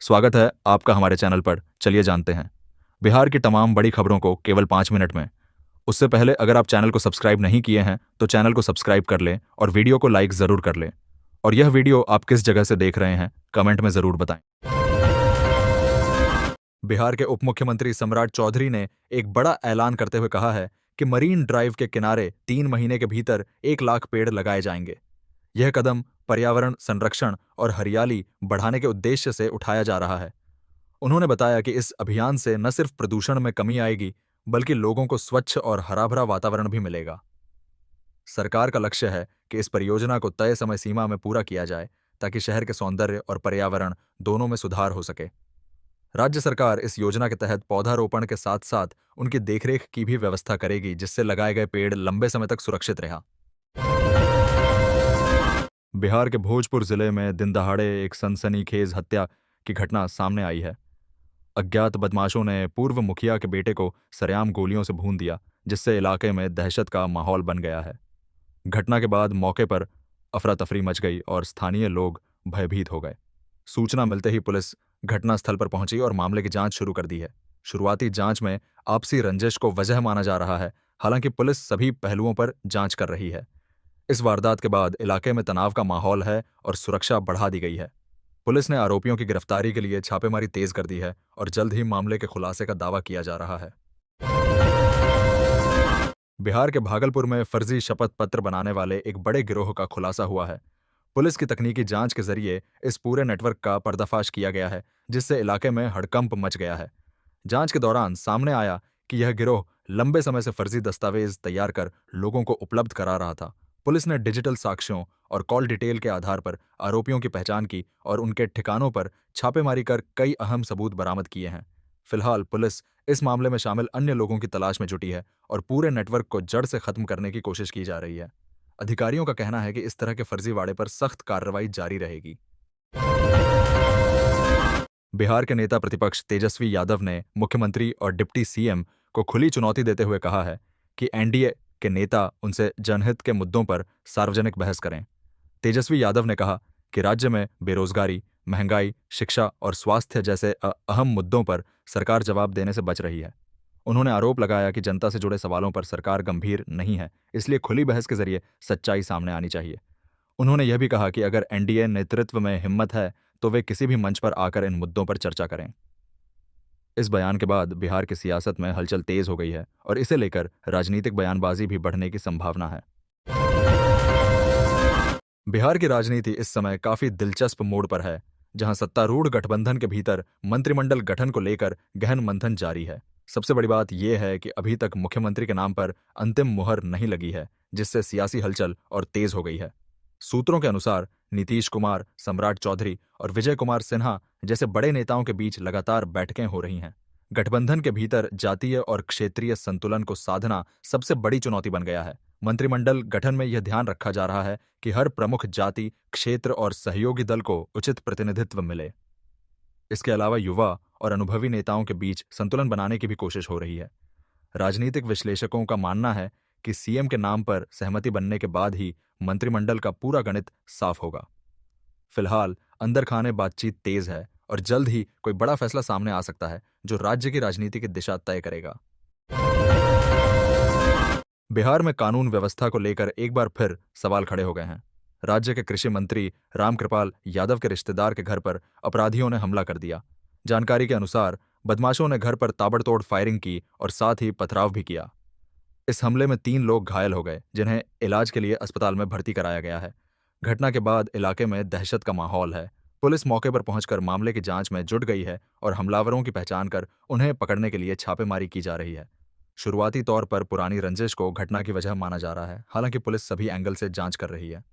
स्वागत है आपका हमारे चैनल पर। चलिए जानते हैं बिहार की तमाम बड़ी खबरों को केवल 5 मिनट में। उससे पहले अगर आप चैनल को सब्सक्राइब नहीं किए हैं तो चैनल को सब्सक्राइब कर लें और वीडियो को लाइक ज़रूर कर लें। और यह वीडियो आप किस जगह से देख रहे हैं कमेंट में ज़रूर बताएं। बिहार के उप मुख्यमंत्री सम्राट चौधरी ने एक बड़ा ऐलान करते हुए कहा है कि मरीन ड्राइव के किनारे 3 महीने के भीतर 1 लाख पेड़ लगाए जाएंगे। यह कदम पर्यावरण संरक्षण और हरियाली बढ़ाने के उद्देश्य से उठाया जा रहा है। उन्होंने बताया कि इस अभियान से न सिर्फ प्रदूषण में कमी आएगी, बल्कि लोगों को स्वच्छ और हरा-भरा वातावरण भी मिलेगा। सरकार का लक्ष्य है कि इस परियोजना को तय समय सीमा में पूरा किया जाए, ताकि शहर के सौंदर्य और पर्यावरण दोनों में सुधार हो सके। राज्य सरकार इस योजना के तहत पौधारोपण के साथ-साथ उनकी देखरेख की भी व्यवस्था करेगी, जिससे लगाए गए पेड़ लंबे समय तक सुरक्षित रहा। बिहार के भोजपुर जिले में दिन दहाड़े एक सनसनीखेज हत्या की घटना सामने आई है। अज्ञात बदमाशों ने पूर्व मुखिया के बेटे को सरेआम गोलियों से भून दिया, जिससे इलाके में दहशत का माहौल बन गया है। घटना के बाद मौके पर अफरा तफरी मच गई और स्थानीय लोग भयभीत हो गए। सूचना मिलते ही पुलिस घटनास्थल पर पहुंची और मामले की जांच शुरू कर दी है। शुरुआती जांच में आपसी रंजिश को वजह माना जा रहा है, हालांकि पुलिस सभी पहलुओं पर जांच कर रही है। इस वारदात के बाद इलाके में तनाव का माहौल है और सुरक्षा बढ़ा दी गई है। पुलिस ने आरोपियों की गिरफ्तारी के लिए छापेमारी तेज कर दी है और जल्द ही मामले के खुलासे का दावा किया जा रहा है। बिहार के भागलपुर में फर्जी शपथ पत्र बनाने वाले एक बड़े गिरोह का खुलासा हुआ है। पुलिस की तकनीकी जांच के जरिए इस पूरे नेटवर्क का पर्दाफाश किया गया है, जिससे इलाके में हड़कंप मच गया है। जांच के दौरान सामने आया कि यह गिरोह लंबे समय से फर्जी दस्तावेज तैयार कर लोगों को उपलब्ध करा रहा था। पुलिस ने डिजिटल साक्ष्यों और कॉल डिटेल के आधार पर आरोपियों की पहचान की और उनके ठिकानों पर छापेमारी कर कई अहम सबूत बरामद किए हैं। फिलहाल पुलिस इस मामले में शामिल अन्य लोगों की तलाश में जुटी है और पूरे नेटवर्क को जड़ से खत्म करने की कोशिश की जा रही है। अधिकारियों का कहना है कि इस तरह के फर्जीवाड़े पर सख्त कार्रवाई जारी रहेगी। बिहार के नेता प्रतिपक्ष तेजस्वी यादव ने मुख्यमंत्री और डिप्टी सीएम को खुली चुनौती देते हुए कहा है कि एनडीए के नेता उनसे जनहित के मुद्दों पर सार्वजनिक बहस करें। तेजस्वी यादव ने कहा कि राज्य में बेरोजगारी, महंगाई, शिक्षा और स्वास्थ्य जैसे अहम मुद्दों पर सरकार जवाब देने से बच रही है। उन्होंने आरोप लगाया कि जनता से जुड़े सवालों पर सरकार गंभीर नहीं है, इसलिए खुली बहस के जरिए सच्चाई सामने आनी चाहिए। उन्होंने यह भी कहा कि अगर एनडीए नेतृत्व में हिम्मत है तो वे किसी भी मंच पर आकर इन मुद्दों पर चर्चा करें। इस बयान के बाद बिहार की सियासत में हलचल तेज हो गई है और इसे लेकर राजनीतिक बयानबाजी भी बढ़ने की संभावना है। बिहार की राजनीति इस समय काफी दिलचस्प मोड़ पर है, जहां सत्तारूढ़ गठबंधन के भीतर मंत्रिमंडल गठन को लेकर गहन मंथन जारी है। सबसे बड़ी बात यह है कि अभी तक मुख्यमंत्री के नाम पर अंतिम मुहर नहीं लगी है, जिससे सियासी हलचल और तेज हो गई है। सूत्रों के अनुसार नीतीश कुमार, सम्राट चौधरी और विजय कुमार सिन्हा जैसे बड़े नेताओं के बीच लगातार बैठकें हो रही हैं। गठबंधन के भीतर जातीय और क्षेत्रीय संतुलन को साधना सबसे बड़ी चुनौती बन गया है। मंत्रिमंडल गठन में यह ध्यान रखा जा रहा है कि हर प्रमुख जाति, क्षेत्र और सहयोगी दल को उचित प्रतिनिधित्व मिले। इसके अलावा युवा और अनुभवी नेताओं के बीच संतुलन बनाने की भी कोशिश हो रही है। राजनीतिक विश्लेषकों का मानना है कि सीएम के नाम पर सहमति बनने के बाद ही मंत्रिमंडल का पूरा गणित साफ होगा। फिलहाल अंदर खाने बातचीत तेज है और जल्द ही कोई बड़ा फैसला सामने आ सकता है, जो राज्य की राजनीति की दिशा तय करेगा। बिहार में कानून व्यवस्था को लेकर एक बार फिर सवाल खड़े हो गए हैं। राज्य के कृषि मंत्री रामकृपाल यादव के रिश्तेदार के घर पर अपराधियों ने हमला कर दिया। जानकारी के अनुसार बदमाशों ने घर पर ताबड़तोड़ फायरिंग की और साथ ही पथराव भी किया। इस हमले में 3 लोग घायल हो गए, जिन्हें इलाज के लिए अस्पताल में भर्ती कराया गया है। घटना के बाद इलाके में दहशत का माहौल है। पुलिस मौके पर पहुंचकर मामले की जांच में जुट गई है और हमलावरों की पहचान कर उन्हें पकड़ने के लिए छापेमारी की जा रही है। शुरुआती तौर पर पुरानी रंजिश को घटना की वजह माना जा रहा है, हालांकि पुलिस सभी एंगल से जांच कर रही है।